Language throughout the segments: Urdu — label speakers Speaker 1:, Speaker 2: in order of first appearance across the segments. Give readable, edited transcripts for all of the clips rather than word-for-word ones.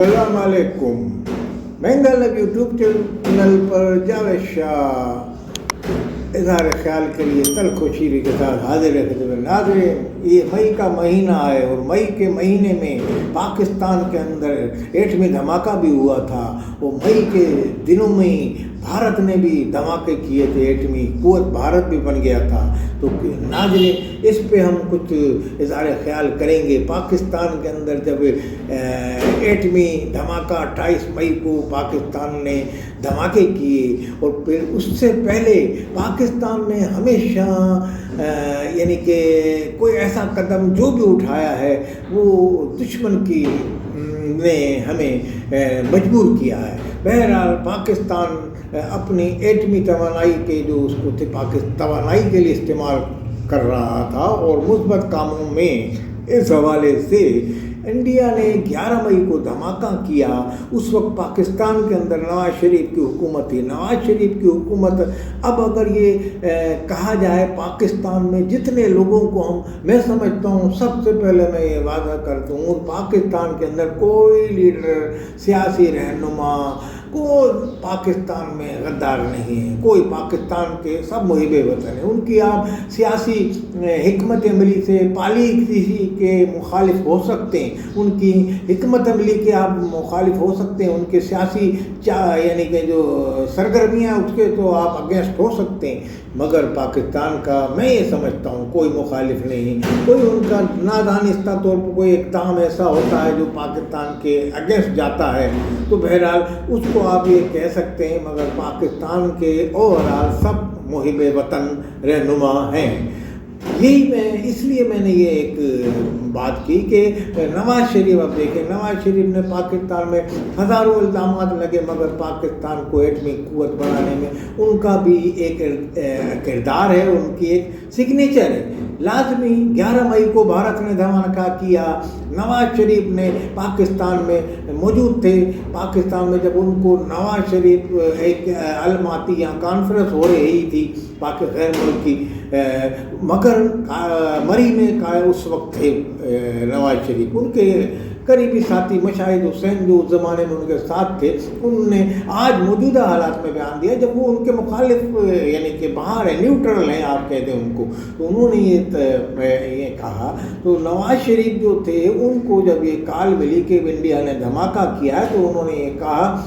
Speaker 1: السلام علیکم. بنگال اب یوٹیوب چینل پر جاوید شاہ اظہار خیال کے لیے تلخ و شیریں کے ساتھ حاضر ہے. ناظرین، یہ مئی کا مہینہ ہے اور مئی کے مہینے میں پاکستان کے اندر ایٹمی دھماکہ بھی ہوا تھا. وہ مئی کے دنوں میں ہی بھارت نے بھی دھماکے کیے تھے، ایٹمی قوت بھارت بھی بن گیا تھا. تو ناظرین، اس پہ ہم کچھ اظہار خیال کریں گے. پاکستان کے اندر جب ایٹمی دھماکہ 28 مئی کو پاکستان نے دھماکے کیے، اور پھر اس سے پہلے پاکستان نے ہمیشہ یعنی کہ کوئی ایسا قدم جو بھی اٹھایا ہے وہ دشمن کی نے ہمیں مجبور کیا ہے. بہرحال پاکستان اپنی ایٹمی توانائی کے جو اس کو توانائی کے لیے استعمال کر رہا تھا، اور مثبت کاموں میں اس حوالے سے انڈیا نے 11 مئی کو دھماکہ کیا. اس وقت پاکستان کے اندر نواز شریف کی حکومت تھی. نواز شریف کی حکومت، اب اگر یہ کہا جائے پاکستان میں جتنے لوگوں کو میں سمجھتا ہوں، سب سے پہلے میں یہ وعدہ کرتا ہوں، پاکستان کے اندر کوئی لیڈر، سیاسی رہنما، کوئی پاکستان میں غدار نہیں ہے. کوئی پاکستان کے سب محب وطن ہیں. ان کی آپ سیاسی حکمت عملی سے پالیسی کے مخالف ہو سکتے ہیں، ان کی حکمت عملی کے آپ مخالف ہو سکتے ہیں، ان کے سیاسی یعنی کہ جو سرگرمیاں اس کے تو آپ اگینسٹ ہو سکتے ہیں، مگر پاکستان کا میں یہ سمجھتا ہوں کوئی مخالف نہیں. کوئی ان کا نادانستہ طور پر کوئی اقدام ایسا ہوتا ہے جو پاکستان کے اگینسٹ جاتا ہے تو بہرحال اس کو آپ یہ کہہ سکتے ہیں، مگر پاکستان کے اوورآل سب محب وطن رہنما ہیں. اس لیے میں نے یہ ایک بات کی کہ نواز شریف، اب دیکھیں نواز شریف نے پاکستان میں ہزاروں الزامات لگے، مگر پاکستان کو ایٹمی قوت بنانے میں ان کا بھی ایک کردار ہے، ان کی ایک سگنیچر ہے. لازمی 11 مئی کو بھارت نے دھماکہ کیا. نواز شریف نے پاکستان میں موجود تھے. پاکستان میں جب ان کو نواز شریف ایک علماتی یا کانفرنس ہو رہی تھی غیر ملکی، مگر مری میں اس وقت تھے نواز شریف. ان کے قریبی ساتھی مشاہد حسین جو اس زمانے میں ان کے ساتھ تھے، انہوں نے آج موجودہ حالات میں بیان دیا جب وہ ان کے مخالف یعنی کہ باہر ہے، نیوٹرل ہیں آپ کہتے ہیں ان کو. تو انہوں نے یہ کہا. تو نواز شریف جو تھے ان کو جب یہ کال ملی کہ انڈیا نے دھماکہ کیا ہے، تو انہوں نے یہ کہا،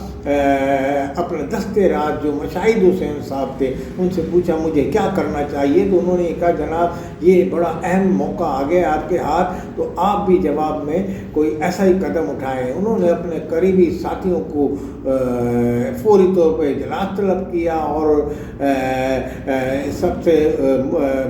Speaker 1: اپنے دستے راز جو مشاہد حسین صاحب تھے ان سے پوچھا مجھے کیا کرنا چاہیے. تو انہوں نے کہا جناب یہ بڑا اہم موقع آ گیا آپ کے ہاتھ، تو آپ بھی جواب میں کوئی ایسا ہی قدم اٹھائیں. انہوں نے اپنے قریبی ساتھیوں کو فوری طور پہ اجلاس طلب کیا، اور سب سے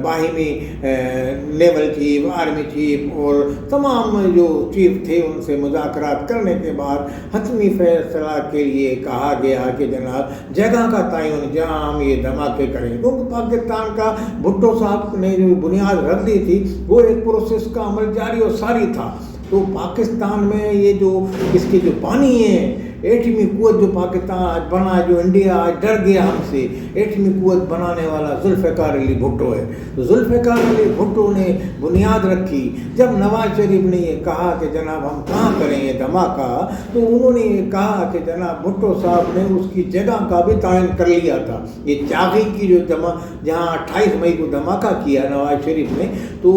Speaker 1: باہمی نیول چیف، آرمی چیف اور تمام جو چیف تھے ان سے مذاکرات کرنے کے بعد حتمی فیصلہ کے لیے کہا گیا کہ جناب جگہ کا تعین جہاں ہم یہ دھماکے کریں. کیونکہ پاکستان کا بھٹو صاحب نے جو بنیاد رکھ دی تھی وہ ایک پروسیس کا عمل جاری اور ساری تھا. تو پاکستان میں یہ جو اس کی جو پانی ہے، ایٹمی قوت جو پاکستان آج بنا، جو انڈیا آج ڈر گیا ہم سے، ایٹمی قوت بنانے والا ذوالفقار علی بھٹو ہے. تو ذوالفقار علی بھٹو نے بنیاد رکھی. جب نواز شریف نے یہ کہا کہ جناب ہم کہاں کریں یہ دھماکہ، تو انہوں نے یہ کہا کہ جناب بھٹو صاحب نے اس کی جگہ کا بھی تعین کر لیا تھا. یہ چاغی کی جو جہاں 28 مئی کو دھماکہ کیا نواز شریف نے، تو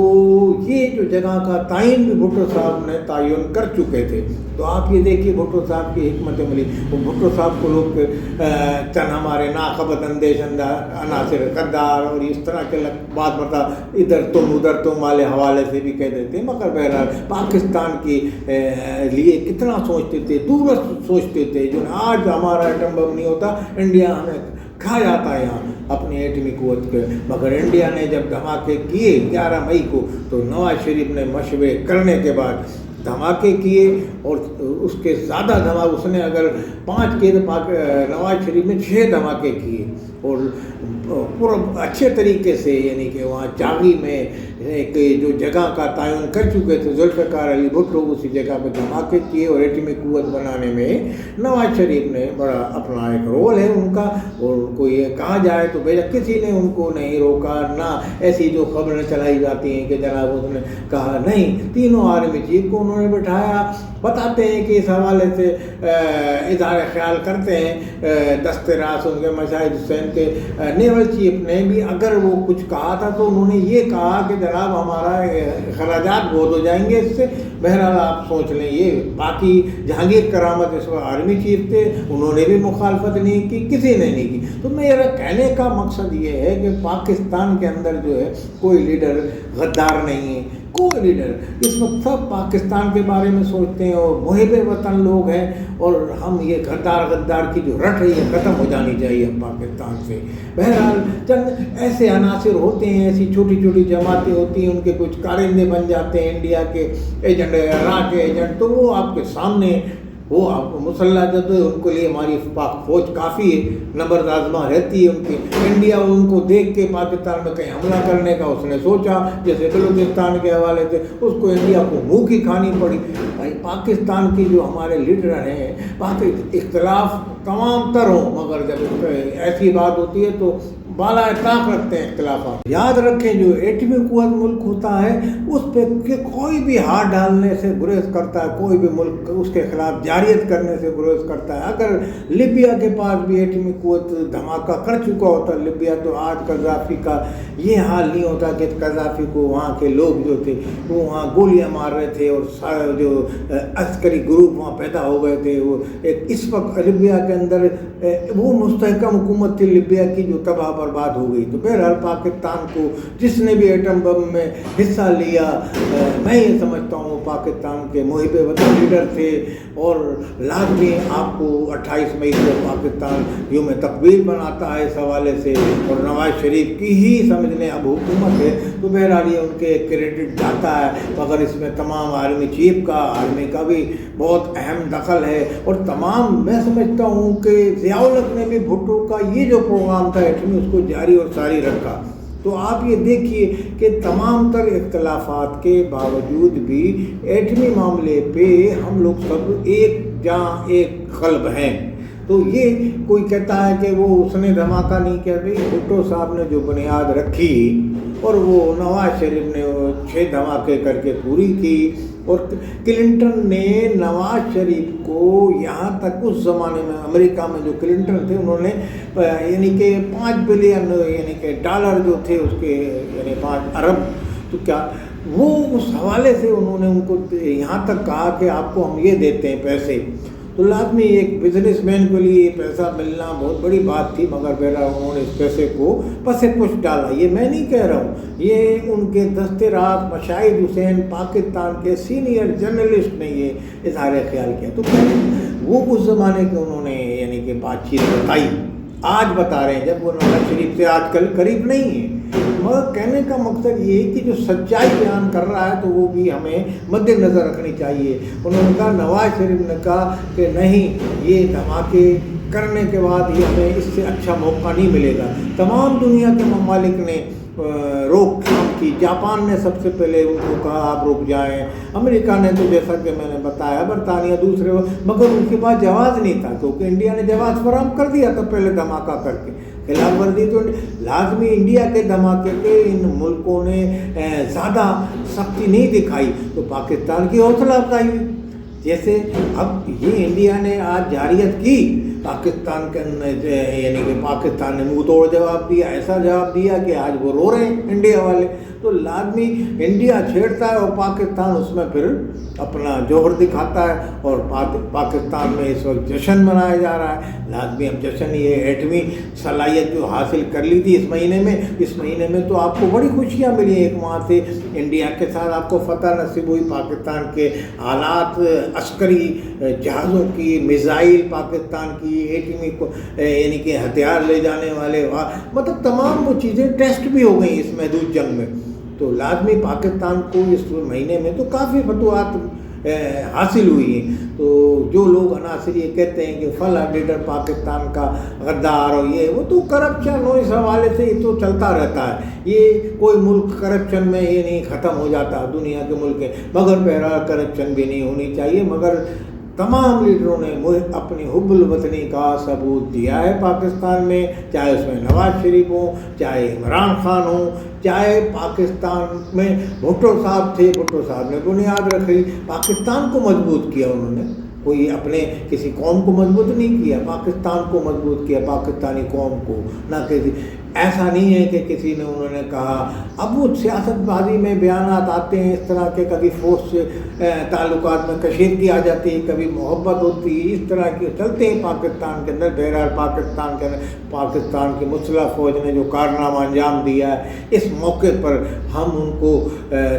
Speaker 1: یہ جو جگہ کا تعین بھی بھٹو صاحب نے تعین کر چکے تھے. تو آپ یہ دیکھیے بھٹو صاحب کی حکمت عملی. وہ بھٹو صاحب کو لوگ چند ہمارے ناخبت اندیش عناصر غدار اور اس طرح کے بات بتا ادھر تم والے حوالے سے بھی کہہ دیتے ہیں، مگر بہرحال پاکستان کے لیے کتنا سوچتے تھے، دورست سوچتے تھے. جو آج ہمارا ایٹم بم نہیں ہوتا، انڈیا ہمیں کھا جاتا ہے یہاں اپنی ایٹمی قوت کے. مگر انڈیا نے جب دھماکے کیے 11 مئی کو، تو نواز شریف نے مشورے کرنے کے بعد دھماکے کیے، اور اس کے زیادہ دھماکے اس نے اگر 5 کے نواز شریف نے 6 دھماکے کیے، اور پورا اچھے طریقے سے، یعنی کہ وہاں چاغی میں ایک جو جگہ کا تعین کر چکے تھے ذوالفقار علی بھٹو، اسی جگہ پہ دھماکے کیے اور ایٹمی قوت بنانے میں نواز شریف نے بڑا اپنا ایک رول ہے ان کا، اور ان کو یہ کہا جائے تو بھیجا، کسی نے ان کو نہیں روکا، نہ ایسی جو خبریں چلائی جاتی ہیں کہ جناب اس نے کہا، نہیں، تینوں آرمی چیف کو انہوں نے بٹھایا۔ بتاتے ہیں کہ اس حوالے سے اظہار خیال کرتے ہیں دست راست ان کے مشاہد حسین کے نیول چیف نے بھی، اگر وہ کچھ کہا تھا تو انہوں نے یہ کہا کہ جناب ہمارا اخراجات بہت ہو جائیں گے اس سے، بہرحال آپ سوچ لیں۔ یہ باقی جہانگیر کرامت اس وقت آرمی چیف تھے، انہوں نے بھی مخالفت نہیں کی، کسی نے نہیں کی۔ تو میرا کہنے کا مقصد یہ ہے کہ پاکستان کے اندر جو ہے کوئی لیڈر غدار نہیں ہے، کوئی لیڈر۔ اس وقت سب پاکستان کے بارے میں سوچتے ہیں اور محب وطن لوگ ہیں، اور ہم یہ غدار کی جو رٹ ہے یہ ختم ہو جانی چاہیے اب پاکستان سے۔ بہرحال چند ایسے عناصر ہوتے ہیں، ایسی چھوٹی چھوٹی جماعتیں ہوتی ہیں، ان کے کچھ کارندے بن جاتے ہیں، انڈیا کے ایجنٹ، عراق کے ایجنٹ، تو وہ آپ کے سامنے، وہ آپ کو مسلح جد ان کے لیے ہماری پاک فوج کافی ہے، نبرد آزما رہتی ہے ان کی۔ انڈیا ان کو دیکھ کے پاکستان میں کہیں حملہ کرنے کا اس نے سوچا، جیسے بلوچستان کے حوالے سے، اس کو انڈیا کو منہ کی کھانی پڑی۔ بھائی پاکستان کی جو ہمارے لیڈر ہیں، باقی اختلاف تمام تر ہوں، مگر جب ایسی بات ہوتی ہے تو بالا طاق رکھتے ہیں اختلافات۔ یاد رکھیں جو ایٹمی قوت ملک ہوتا ہے اس پہ کوئی بھی ہاتھ ڈالنے سے گریز کرتا ہے، کوئی بھی ملک اس کے خلاف جاریت کرنے سے گریز کرتا ہے۔ اگر لیبیا کے پاس بھی ایٹمی قوت دھماکہ کر چکا ہوتا لیبیا، تو آج قذافی کا یہ حال نہیں ہوتا کہ قذافی کو وہاں کے لوگ جو تھے وہ وہاں گولیاں مار رہے تھے اور جو عسکری گروپ وہاں پیدا ہو گئے تھے۔ وہ اس وقت لیبیا کے اندر وہ مستحکم حکومت تھی لیبیا کی جو تباہ برباد ہو گئی۔ تو بہرحال پاکستان کو جس نے بھی ایٹم بم میں حصہ لیا، میں یہ سمجھتا ہوں پاکستان کے محب وطن لیڈر تھے، اور لازمی آپ کو 28 مئی کو پاکستان یوم تقبیر مناتا ہے اس حوالے سے، اور نواز شریف کی ہی سمجھ لیں اب حکومت ہے، تو بہرحال یہ ان کے کریڈٹ جاتا ہے، مگر اس میں تمام آرمی چیف کا، آرمی کا بھی بہت اہم دخل ہے، اور تمام میں سمجھتا ہوں کہ ضیاء الحق نے بھی بھٹو کا یہ جو پروگرام تھا ایٹمی اس کو جاری اور ساری رکھا۔ تو آپ یہ دیکھیے کہ تمام تر اختلافات کے باوجود بھی ایٹمی معاملے پہ ہم لوگ سب ایک جاں ایک قلب ہیں۔ تو یہ کوئی کہتا ہے کہ وہ اس نے دھماکہ نہیں کیا، بھائی بھٹو صاحب نے جو بنیاد رکھی اور وہ نواز شریف نے 6 دھماکے کر کے پوری کی، اور کلنٹن نے نواز شریف کو یہاں تک اس زمانے میں امریکہ میں جو کلنٹن تھے انہوں نے یعنی کہ 5 بلین یعنی کہ ڈالر جو تھے اس کے یعنی 5 ارب، تو کیا وہ اس حوالے سے انہوں نے ان کو یہاں تک کہا کہ آپ کو ہم یہ دیتے ہیں پیسے۔ تو لازمی ایک بزنس مین کے لیے پیسہ ملنا بہت بڑی بات تھی، مگر بہرحال انہوں نے اس پیسے کو پس پش ڈالا۔ یہ میں نہیں کہہ رہا ہوں، یہ ان کے دست راست مشاہد حسین پاکستان کے سینئر جرنلسٹ نے یہ اظہار خیال کیا۔ تو وہ اس زمانے کے انہوں نے یعنی کہ بات چیت بتائی، آج بتا رہے ہیں جب وہ نواز شریف سے آج کل قریب نہیں ہے۔ مگر کہنے کا مقصد یہ ہے کہ جو سچائی بیان کر رہا ہے تو وہ بھی ہمیں مد نظر رکھنی چاہیے۔ انہوں نے کہا، نواز شریف نے کہا کہ نہیں، یہ دھماکے کرنے کے بعد یہ ہمیں اس سے اچھا موقع نہیں ملے گا۔ تمام دنیا کے ممالک نے روک تھام کی، جاپان نے سب سے پہلے ان کو کہا آپ رک جائیں، امریکہ نے تو جیسا کہ میں نے بتایا، برطانیہ دوسرے، مگر ان کے پاس جواز نہیں تھا، کیونکہ انڈیا نے جواز فراہم کر دیا تھا پہلے دھماکہ کر کے۔ خلاف ورزی تو لازمی انڈیا کے دھماکے پہ ان ملکوں نے زیادہ سختی نہیں دکھائی، تو پاکستان کی حوصلہ افزائی ہوئی۔ جیسے اب یہ انڈیا نے آج جاریت کی پاکستان کے یعنی کہ پاکستان نے منہ توڑ جواب دیا، ایسا جواب دیا کہ آج وہ رو رہے ہیں انڈیا والے۔ تو لازمی انڈیا چھیڑتا ہے اور پاکستان اس میں پھر اپنا جوہر دکھاتا ہے، اور پاکستان میں اس وقت جشن منایا جا رہا ہے۔ لازمی اب جشن یہ ایٹمی صلاحیت جو حاصل کر لی تھی اس مہینے میں تو آپ کو بڑی خوشیاں ملی، ایک وہاں سے انڈیا کے ساتھ آپ کو فتح نصیب ہوئی، پاکستان کے آلات، عسکری جہازوں کی، میزائل پاکستان کی، ایٹمی کو یعنی کہ ہتھیار لے جانے والے، مطلب تمام وہ چیزیں ٹیسٹ بھی ہو گئیں اس محدود جنگ میں۔ تو لازمی پاکستان کو اس مہینے میں تو کافی فتوحات حاصل ہوئی ہیں۔ تو جو لوگ عناصر یہ کہتے ہیں کہ فلاں لیڈر پاکستان کا غدار اور یہ وہ تو کرپشن ہو، اس حوالے سے یہ تو چلتا رہتا ہے، یہ کوئی ملک کرپشن میں یہ نہیں ختم ہو جاتا، دنیا کے ملک ہے، مگر بہرحال کرپشن بھی نہیں ہونی چاہیے، مگر تمام لیڈروں نے اپنی حب الوطنی کا ثبوت دیا ہے پاکستان میں، چاہے اس میں نواز شریف ہوں، چاہے عمران خان ہوں، چاہے پاکستان میں بھٹو صاحب تھے، بھٹو صاحب نے بنیاد رکھی، پاکستان کو مضبوط کیا انہوں نے، کوئی اپنے کسی قوم کو مضبوط نہیں کیا، پاکستان کو مضبوط کیا، پاکستانی قوم کو، نہ کسی ایسا نہیں ہے کہ کسی نے انہوں نے کہا۔ اب وہ سیاست بازی میں بیانات آتے ہیں اس طرح کے، کبھی فوج سے تعلقات میں کشیدگی آ جاتی ہے، کبھی محبت ہوتی ہے، اس طرح کے چلتے ہیں پاکستان کے اندر۔ بہرحال پاکستان کے اندر پاکستان کی مسلح فوج نے جو کارنامہ انجام دیا ہے، اس موقع پر ہم ان کو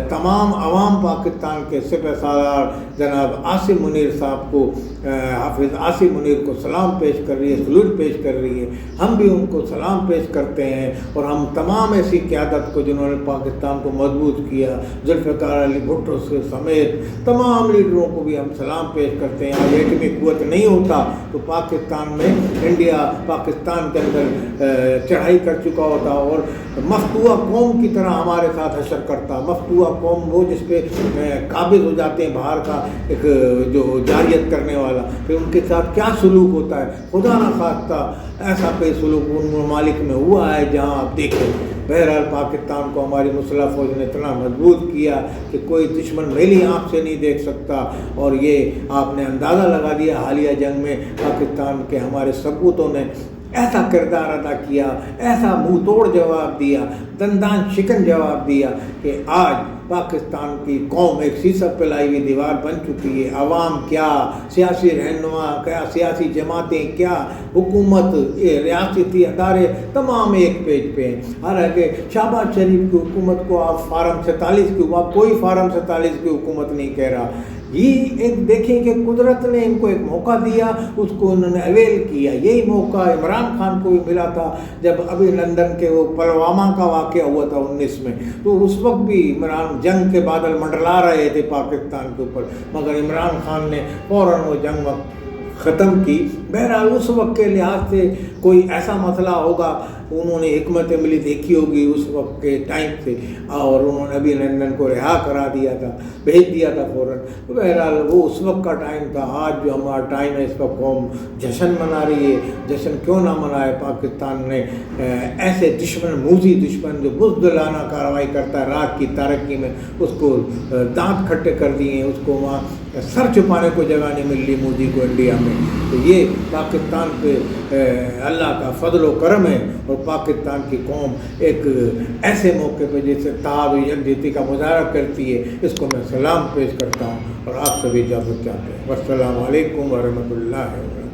Speaker 1: تمام عوام پاکستان کے سپہ سالار جناب عاصم منیر صاحب کو، حافظ عاصم منیر کو سلام پیش کر رہی ہے، سلوٹ پیش کر رہی ہے، ہم بھی ان کو سلام پیش کرتے ہیں، اور ہم تمام ایسی قیادت کو جنہوں نے پاکستان کو مضبوط کیا، ذوالفقار علی بھٹو سے سمیت تمام لیڈروں کو بھی ہم سلام پیش کرتے ہیں۔ آج ایٹمی قوت نہیں ہوتا تو پاکستان میں انڈیا پاکستان کے اندر چڑھائی کر چکا ہوتا، اور مفتوحہ قوم کی طرح ہمارے ساتھ حشر کرتا۔ مفتوحہ قوم وہ جس پہ قابض ہو جاتے ہیں باہر کا ایک جو جاریت کرنے والا، پھر ان کے ساتھ کیا سلوک ہوتا ہے، خدا نہ خواستہ ایسا کوئی سلوک ان ممالک میں ہوا ہے جہاں آپ دیکھیں۔ بہرحال پاکستان کو ہماری مسلح فوج نے اتنا مضبوط کیا کہ کوئی دشمن میلی آنکھ سے نہیں دیکھ سکتا، اور یہ آپ نے اندازہ لگا دیا حالیہ جنگ میں پاکستان کے ہمارے سپوتوں نے ایسا کردار ادا کیا، ایسا منہ توڑ جواب دیا، دندان شکن جواب دیا کہ آج پاکستان کی قوم ایک سیسک پہ لائی ہوئی دیوار بن چکی ہے۔ عوام کیا، سیاسی رہنما کیا، سیاسی جماعتیں کیا، حکومت، ریاستی ادارے تمام ایک پیج پہ ہیں۔ حالانکہ شہباز شریف کی حکومت کو آپ فارم 47 کی، آپ کوئی فارم 47 کی حکومت نہیں کہہ رہا، یہ ایک دیکھیں کہ قدرت نے ان کو ایک موقع دیا، اس کو انہوں نے اویل کیا۔ یہی موقع عمران خان کو بھی ملا تھا جب ابھی لندن کے وہ پلوامہ کا واقعہ ہوا تھا 19 میں، تو اس وقت بھی عمران جنگ کے بادل منڈلا رہے تھے پاکستان کے اوپر، مگر عمران خان نے فوراً وہ جنگ ختم کی۔ بہرحال اس وقت کے لحاظ سے کوئی ایسا مسئلہ ہوگا، انہوں نے حکمت عملی دیکھی ہوگی اس وقت کے ٹائم سے، اور انہوں نے ابھی لندن کو رہا کرا دیا تھا، بھیج دیا تھا فوراً۔ بہرحال وہ اس وقت کا ٹائم تھا۔ آج جو ہمارا ٹائم ہے، اس کا قوم جشن منا رہی ہے۔ جشن کیوں نہ منائے؟ پاکستان نے ایسے دشمن، موذی دشمن جو بزدلانہ کارروائی کرتا ہے رات کی تارکی میں، اس کو دانت کھٹے کر دیے ہیں، اس کو وہاں سر چھپانے کو جگہ نہیں مل رہی مودی کو انڈیا میں۔ تو یہ پاکستان پہ اللہ کا فضل و کرم ہے، اور پاکستان کی قوم ایک ایسے موقع پہ جیسے اتحاد و یکجہتی کا مظاہرہ کرتی ہے، اس کو میں سلام پیش کرتا ہوں اور آپ سبھی اجازت چاہتے ہیں۔ والسلام علیکم ورحمۃ اللہ وبرکاتہ۔